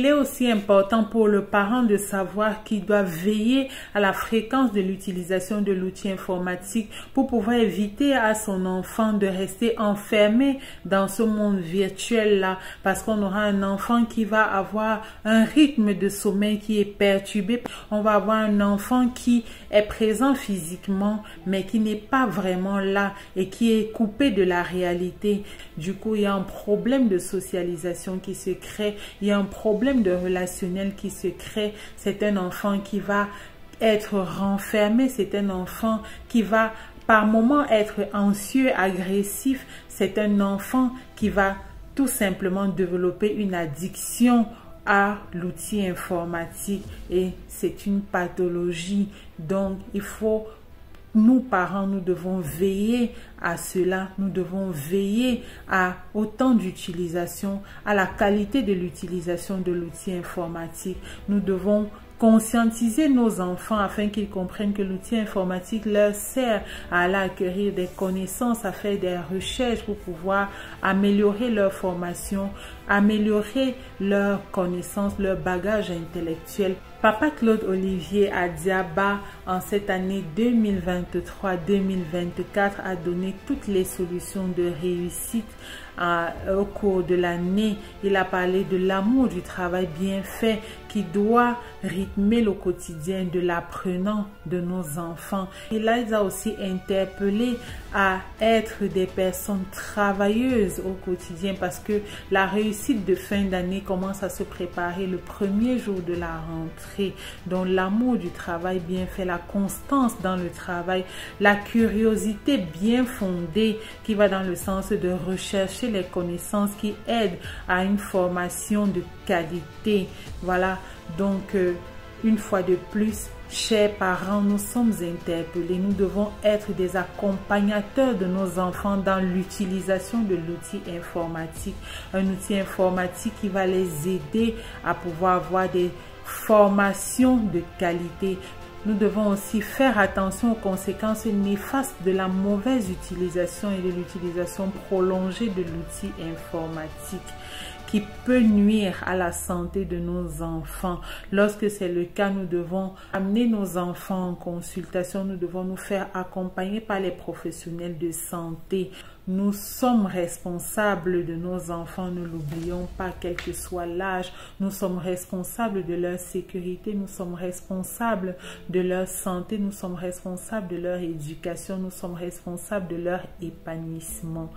Il est aussi important pour le parent de savoir qu'il doit veiller à la fréquence de l'utilisation de l'outil informatique pour pouvoir éviter à son enfant de rester enfermé dans ce monde virtuel-là, parce qu'on aura un enfant qui va avoir un rythme de sommeil qui est perturbé. On va avoir un enfant qui est présent physiquement, mais qui n'est pas vraiment là et qui est coupé de la réalité. Du coup, il y a un problème de socialisation qui se crée, il y a un problème de relationnel qui se crée. C'est un enfant qui va être renfermé, c'est un enfant qui va par moments être anxieux, agressif, c'est un enfant qui va tout simplement développer une addiction à l'outil informatique et c'est une pathologie. Donc, il faut, nous parents, nous devons veiller à cela, nous devons veiller au temps d'utilisation, à la qualité de l'utilisation de l'outil informatique. Nous devons conscientiser nos enfants afin qu'ils comprennent que l'outil informatique leur sert à aller acquérir des connaissances, à faire des recherches pour pouvoir améliorer leur formation, améliorer leurs connaissances, leur bagage intellectuel. Papa Claude Olivier Adiaba, en cette année 2023-2024, a donné toutes les solutions de réussite au cours de l'année. Il a parlé de l'amour du travail bien fait qui doit rythmer le quotidien de l'apprenant de nos enfants. Il les a aussi interpellés à être des personnes travailleuses au quotidien parce que la réussite de fin d'année commence à se préparer le premier jour de la rentrée. Donc l'amour du travail bien fait, la constance dans le travail, la curiosité bien fondée qui va dans le sens de rechercher les connaissances qui aident à une formation de qualité. Voilà, donc une fois de plus, chers parents, nous sommes interpellés. Nous devons être des accompagnateurs de nos enfants dans l'utilisation de l'outil informatique. Un outil informatique qui va les aider à pouvoir avoir des formations de qualité. Nous devons aussi faire attention aux conséquences néfastes de la mauvaise utilisation et de l'utilisation prolongée de l'outil informatique qui peut nuire à la santé de nos enfants. Lorsque c'est le cas, nous devons amener nos enfants en consultation, nous devons nous faire accompagner par les professionnels de santé. Nous sommes responsables de nos enfants, ne l'oublions pas, quel que soit l'âge. Nous sommes responsables de leur sécurité, nous sommes responsables de leur santé, nous sommes responsables de leur éducation, nous sommes responsables de leur épanouissement.